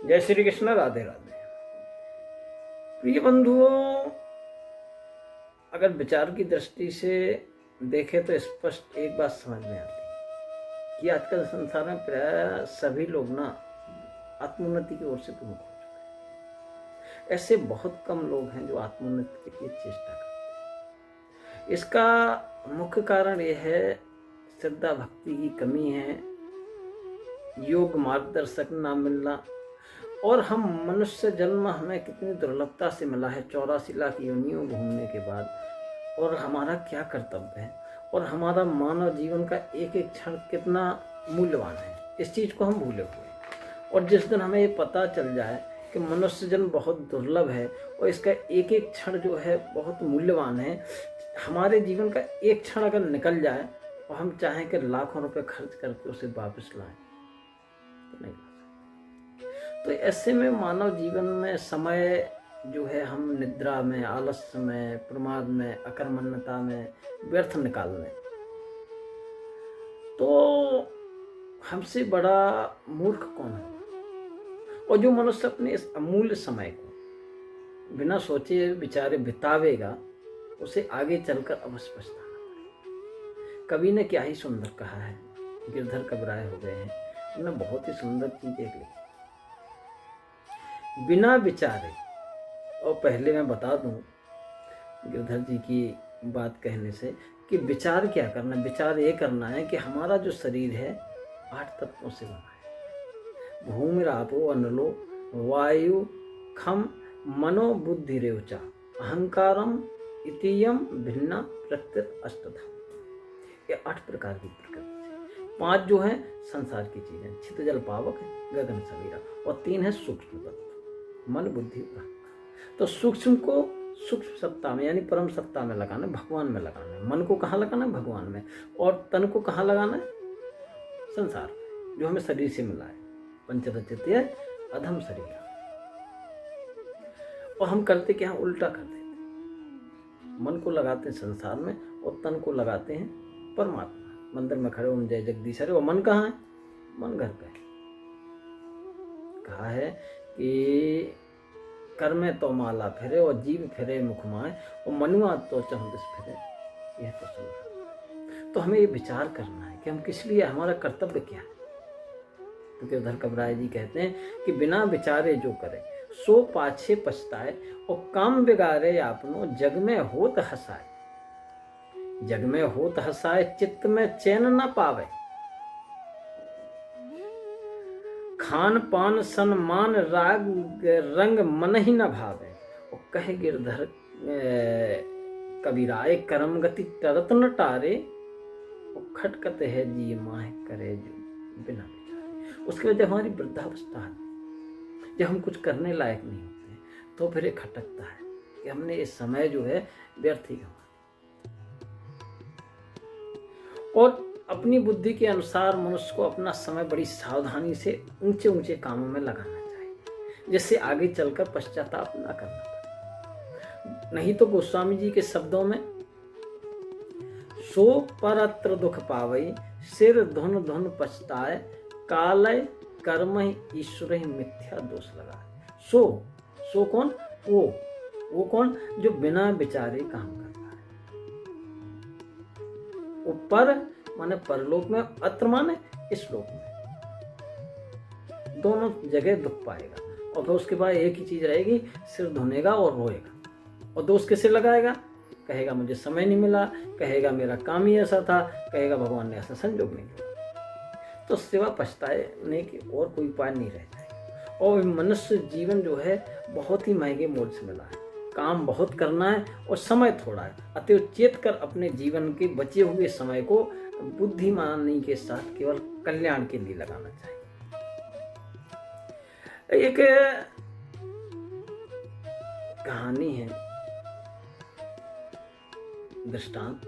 जय श्री कृष्ण। राधे राधे। प्रिय बंधुओं, अगर विचार की दृष्टि से देखें तो स्पष्ट एक बात समझ में आती है कि आजकल संसार में प्राय सभी लोग ना आत्मोन्नति की ओर से प्रमुख हो चुके हैं। ऐसे बहुत कम लोग हैं जो आत्मोन्नति के लिए चेष्टा करते हैं। इसका मुख्य कारण यह है श्रद्धा भक्ति की कमी है, योग मार्गदर्शक ना मिलना, और हम मनुष्य जन्म हमें कितनी दुर्लभता से मिला है 84 लाख योनियों घूमने के बाद, और हमारा क्या कर्तव्य है और हमारा मानव जीवन का एक एक क्षण कितना मूल्यवान है, इस चीज़ को हम भूले हुए हैं। और जिस दिन हमें ये पता चल जाए कि मनुष्य जन्म बहुत दुर्लभ है और इसका एक एक क्षण जो है बहुत मूल्यवान है, हमारे जीवन का एक क्षण अगर निकल जाए और हम चाहें कि लाखों रुपए खर्च करके उसे वापस लाएं तो नहीं। तो ऐसे में मानव जीवन में समय जो है हम निद्रा में, आलस्य में, प्रमाद में, अकर्मण्यता में व्यर्थ निकाल लें तो हमसे बड़ा मूर्ख कौन है। और जो मनुष्य अपने इस अमूल्य समय को बिना सोचे विचारे बितावेगा उसे आगे चलकर अवश्य पछताना पड़ेगा। कवि ने क्या ही सुंदर कहा है, गिरधर कबराए हो गए हैं, उन्होंने बहुत ही सुंदर चीज एक लिखी, बिना विचारे। और पहले मैं बता दूं गिरधर जी की बात कहने से कि विचार क्या करना है। विचार ये करना है कि हमारा जो शरीर है 8 तत्वों से बना है। भूमि रापो अनलो वायु खम मनो बुद्धि रेवचा अहंकारम इतियम भिन्ना प्रकृति अष्टधा। ये 8 प्रकार की प्रकृति। 5 जो है संसार की चीजें, छित जल पावक है, गगन समीरा, और 3 है सूक्ष्म तत्व, मन बुद्धि अहंकार। तो सूक्ष्म को सूक्ष्म सत्ता में यानी परम सत्ता में लगाना है, भगवान में लगाना है। मन को कहाँ लगाना है? भगवान में। और तन को कहाँ लगाना है? संसार में, जो हमें शरीर से मिला है, पंचरचित्य अधम शरीर। और हम करते क्या? उल्टा कर देते, मन को लगाते हैं संसार में और तन को लगाते हैं परमात्मा। मंदिर में खड़े ओम जय जगदीश हरे, और मन कहाँ है? मन घर पे। कहा है कि कर में तो माला फिरे और जीव फिरे मुख माए और मनुआ तो चहुदिस फिरे। यह तो सुन। तो हमें ये विचार करना है कि हम किस लिए, हमारा कर्तव्य क्या है। तो गिरधर कबराए जी कहते हैं कि बिना विचारे जो करे सो पाछे पछताए और काम बिगाड़े आपनो जग में होत हसाए। जग में होत हसाए चित्त में चैन न पावे, खान पान सम्मान राग रंग मन ही न भावे। और कहे गिरधर कबीराए कर्म गति तरत न टारे और खटकत है जी माह करे जो बिना विचारे। उसके बाद जब हमारी वृद्धावस्था है, जब हम कुछ करने लायक नहीं होते तो फिर ये खटकता है कि हमने इस समय जो है व्यर्थ ही गंवा। और अपनी बुद्धि के अनुसार मनुष्य को अपना समय बड़ी सावधानी से ऊंचे ऊंचे कामों में लगाना चाहिए, जिससे आगे चलकर पश्चाताप न करना पड़े। नहीं तो गोस्वामी जी के शब्दों में सो परत्र दुख पावई सिर धुन धुन पछताए कालय कर्म ईश्वर ही मिथ्या दोष लगा। सो कौन? वो कौन? जो बिना विचारे काम करता है। वो पर माने परलोक में, अत्र माने इस लोक में, दोनों जगह दुख पाएगा। और फिर उसके बाद एक ही चीज रहेगी, सिर धुनेगा और रोएगा। और दोष किसे लगाएगा? कहेगा मुझे समय नहीं मिला, कहेगा मेरा काम ही ऐसा था, कहेगा भगवान ने ऐसा संजोग नहीं दिया। तो सिवा पछताने के और कोई उपाय नहीं रह जाएगा। और मनुष्य जीवन जो है बहुत ही महंगे मोल से मिला है। काम बहुत करना है और समय थोड़ा है, अतएव चेत कर अपने जीवन के बचे हुए समय को बुद्धिमानी के साथ केवल कल्याण के लिए लगाना चाहिए। एक कहानी है, दृष्टांत,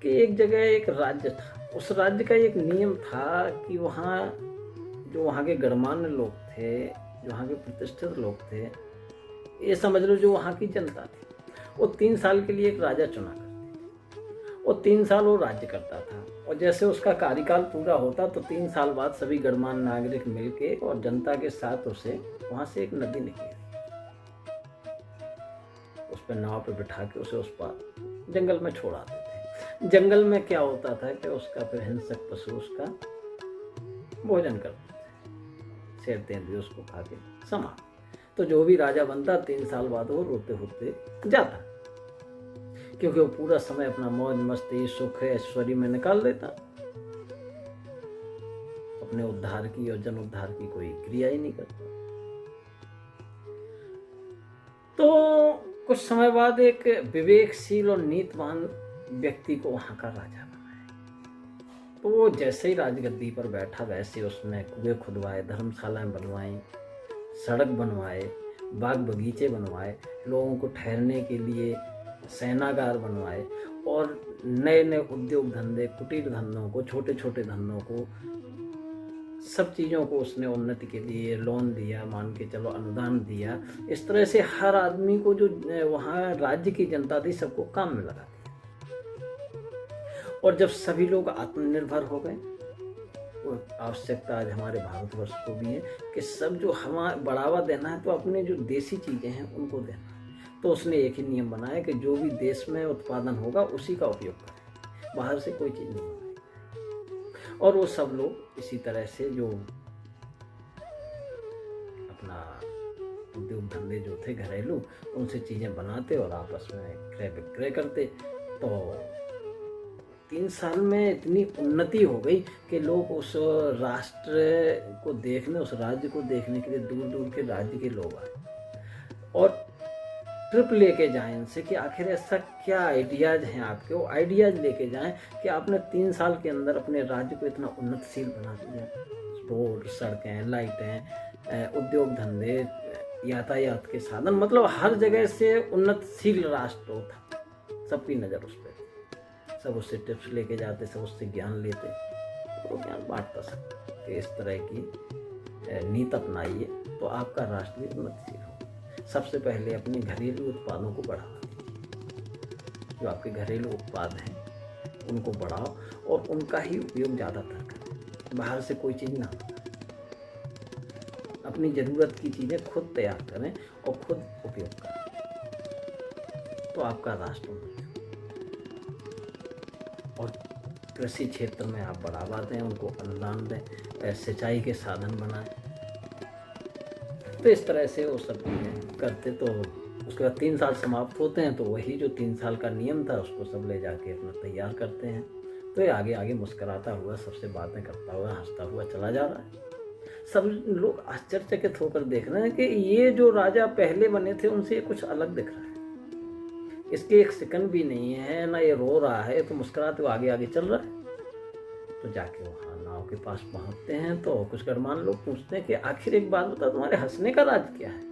कि एक जगह एक राज्य था। उस राज्य का एक नियम था कि वहाँ के गणमान्य लोग थे, जो वहाँ के प्रतिष्ठित लोग थे, ये समझ लो जो वहाँ की जनता थी, वो 3 साल के लिए एक राजा चुना करते थे। वो 3 साल वो राज्य करता था, और जैसे उसका कार्यकाल पूरा होता तो 3 साल बाद सभी गणमान्य नागरिक मिलके और जनता के साथ उसे वहां से एक नदी निकली, उस पर नाव पे बिठा के उसे उस पार जंगल में छोड़ आते थे। जंगल में क्या होता था कि उसका फिर हिंसक पशु उसका भोजन करते थे, शेर तेंदुए उसको खा के समा। तो जो भी राजा बनता 3 साल बाद वो रोते होते जाता, क्योंकि वो पूरा समय अपना मौज मस्ती सुख ऐश्वर्य में निकाल देता, अपने उद्धार की और जन उद्धार की कोई क्रिया ही नहीं करता। तो कुछ समय बाद एक विवेकशील और नीतिवान व्यक्ति को वहां का राजा बनाया। तो वो जैसे ही राजगद्दी पर बैठा वैसे उसने कुएं खुदवाए, धर्मशालाएं बनवाई, सड़क बनवाए, बाग बगीचे बनवाए, लोगों को ठहरने के लिए सेनागार बनवाए, और नए नए उद्योग धंधे, कुटीर धंधों को, छोटे छोटे धंधों को, सब चीज़ों को उसने उन्नति के लिए लोन दिया, मान के चलो अनुदान दिया। इस तरह से हर आदमी को जो वहाँ राज्य की जनता थी सबको काम में लगा दिया। और जब सभी लोग आत्मनिर्भर हो गए, वो आवश्यकता आज हमारे भारतवर्ष को भी है कि सब जो हमारा बढ़ावा देना है तो अपने जो देसी चीज़ें हैं उनको देना है। तो उसने एक ही नियम बनाया कि जो भी देश में उत्पादन होगा उसी का उपयोग करें, बाहर से कोई चीज़ नहीं बनाए। और वो सब लोग इसी तरह से जो अपना उद्योग धंधे जो थे घरेलू, उनसे चीज़ें बनाते और आपस में क्रय विक्रय करते। तो 3 साल में इतनी उन्नति हो गई कि लोग उस राष्ट्र को देखने, उस राज्य को देखने के लिए दूर दूर के राज्य के लोग आए और ट्रिप लेके जाएं इनसे कि आखिर ऐसा क्या आइडियाज़ हैं आपके, वो आइडियाज़ लेके जाएं कि आपने 3 साल के अंदर अपने राज्य को इतना उन्नतशील बना दिया। रोड, सड़कें, लाइटें, उद्योग धंधे, यातायात के साधन, मतलब हर जगह से उन्नतशील राष्ट्र था। सबकी नज़र उस पर थी, सब उससे टिप्स लेके जाते, सब उससे ज्ञान लेते, वो ज्ञान बांटता सब कि इस तरह की नीति अपनाइए तो आपका राष्ट्र भी उन्नतशील हो। सबसे पहले अपने घरेलू उत्पादों को बढ़ावा दीजिए, जो आपके घरेलू उत्पाद हैं उनको बढ़ाओ और उनका ही उपयोग ज़्यादातर करें, बाहर से कोई चीज़ ना मंगाएं। अपनी ज़रूरत की चीज़ें खुद तैयार करें और खुद उपयोग करें, तो आपका राष्ट्र उन्नत हो। और कृषि क्षेत्र में आप बढ़ावा दें, उनको अनुदान दें, सिंचाई के साधन बनाएं। तो इस तरह से वो सब चीज़ें करते। तो उसके बाद 3 साल समाप्त होते हैं तो वही जो 3 साल का नियम था उसको सब ले जाके अपना तैयार करते हैं। तो ये आगे आगे मुस्कुराता हुआ, सबसे बातें करता हुआ, हंसता हुआ चला जा रहा है। सब लोग आश्चर्यचकित होकर देख रहे हैं कि ये जो राजा पहले बने थे उनसे ये कुछ अलग दिख रहा है। इसके एक सेकंड भी नहीं है, ना ये रो रहा है, तो मुस्कुराते हुए आगे आगे चल रहा है। तो जाके वहाँ नाव के पास पहुँचते हैं तो कुछ गणमान्य लोग पूछते हैं कि आखिर एक बात बताओ, तुम्हारे हंसने का राज क्या है?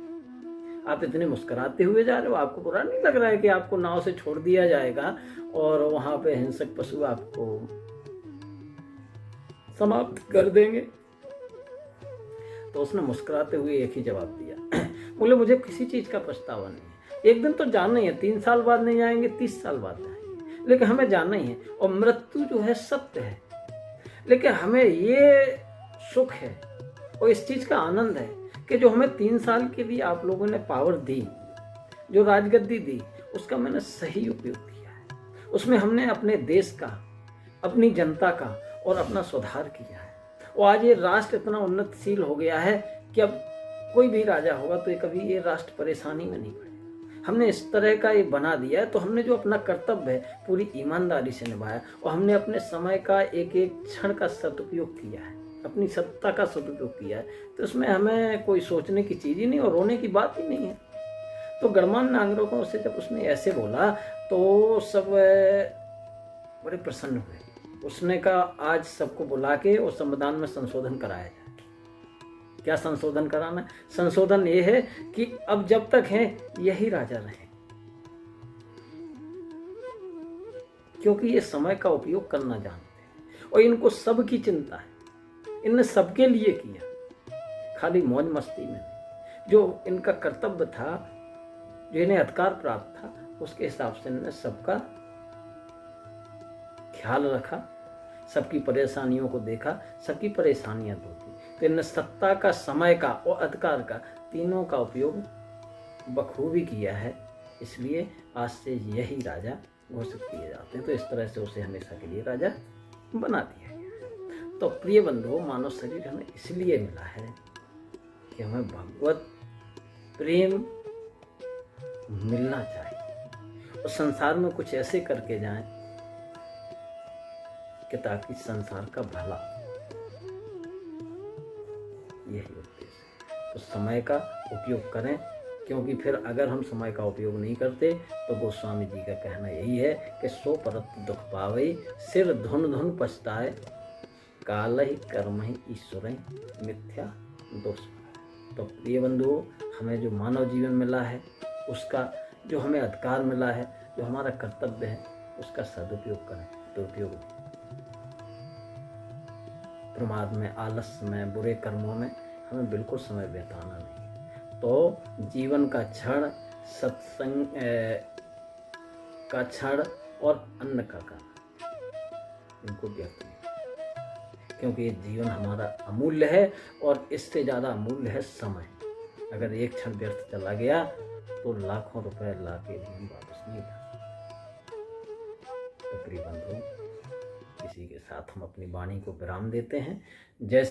आप इतने मुस्कुराते हुए जा रहे हो, आपको बुरा नहीं लग रहा है कि आपको नाव से छोड़ दिया जाएगा और वहाँ पे हिंसक पशु आपको समाप्त कर देंगे? तो उसने मुस्कुराते हुए एक ही जवाब दिया, बोले मुझे किसी चीज़ का पछतावा नहीं है। एक दिन तो जाना ही है, 3 साल बाद नहीं जाएंगे, 30 साल बाद जाएंगे, लेकिन हमें जाना ही है। और मृत्यु जो है सत्य है, लेकिन हमें ये सुख है और इस चीज़ का आनंद है कि जो हमें 3 साल के लिए आप लोगों ने पावर दी, जो राजगद्दी दी, उसका मैंने सही उपयोग किया है। उसमें हमने अपने देश का, अपनी जनता का और अपना सुधार किया है। और आज ये राष्ट्र इतना उन्नतशील हो गया है कि अब कोई भी राजा होगा तो कभी ये राष्ट्र परेशानी में नहीं पड़ेगा। हमने इस तरह का ये बना दिया है। तो हमने जो अपना कर्तव्य है पूरी ईमानदारी से निभाया और हमने अपने समय का एक एक क्षण का सदुपयोग किया है, अपनी सत्ता का सदुपयोग किया है। तो इसमें हमें कोई सोचने की चीज़ ही नहीं और रोने की बात ही नहीं है। तो गणमान्य नागरिकों से जब उसने ऐसे बोला तो सब बड़े प्रसन्न हुए। उसने कहा आज सबको बुला के और संविधान में संशोधन कराया जाए। क्या संशोधन कराना है? संशोधन ये है कि अब जब तक है यही राजा रहे, क्योंकि ये समय का उपयोग करना जानते हैं और इनको सबकी चिंता है। इनने सबके लिए किया, खाली मौज मस्ती में नहीं। जो इनका कर्तव्य था, जो इन्हें अधिकार प्राप्त था, उसके हिसाब से इन्होंने सबका ख्याल रखा, सबकी परेशानियों को देखा, सबकी परेशानियां दूर की। तो इन सत्ता का, समय का और अधिकार का, तीनों का उपयोग बखूबी किया है। इसलिए आज से यही राजा घोषित किए जाते हैं। तो इस तरह से उसे हमेशा के लिए राजा बना दिया गया। तो प्रिय बंधुओं, मानव शरीर हमें इसलिए मिला है कि हमें भगवत प्रेम मिलना चाहिए और संसार में कुछ ऐसे करके जाएं कि ताकि संसार का भला, यही उद्देश्य है। तो समय का उपयोग करें, क्योंकि फिर अगर हम समय का उपयोग नहीं करते तो गोस्वामी जी का कहना यही है कि सो परत दुख पावे, सिर धुन धुन पछताए, काल ही कर्म ही ईश्वर मिथ्या दोष। तो प्रिय बंधुओं, हमें जो मानव जीवन मिला है, उसका जो हमें अधिकार मिला है, जो हमारा कर्तव्य है, उसका सदुपयोग करें, दुरुपयोग नहीं। प्रमाद में, आलस्य में, बुरे कर्मों में हमें बिल्कुल समय बिताना नहीं। तो जीवन का क्षण, सत्संग का क्षण और अन्न का खाना, इनको व्यर्थ नहीं, क्योंकि ये जीवन हमारा अमूल्य है और इससे ज़्यादा अमूल्य है समय। अगर एक क्षण व्यर्थ चला गया तो लाखों रुपए ला के भी हम वापस नहीं ला सकते। तो प्रिय बंधुओं, इसी के साथ हम अपनी वाणी को विराम देते हैं। जैसे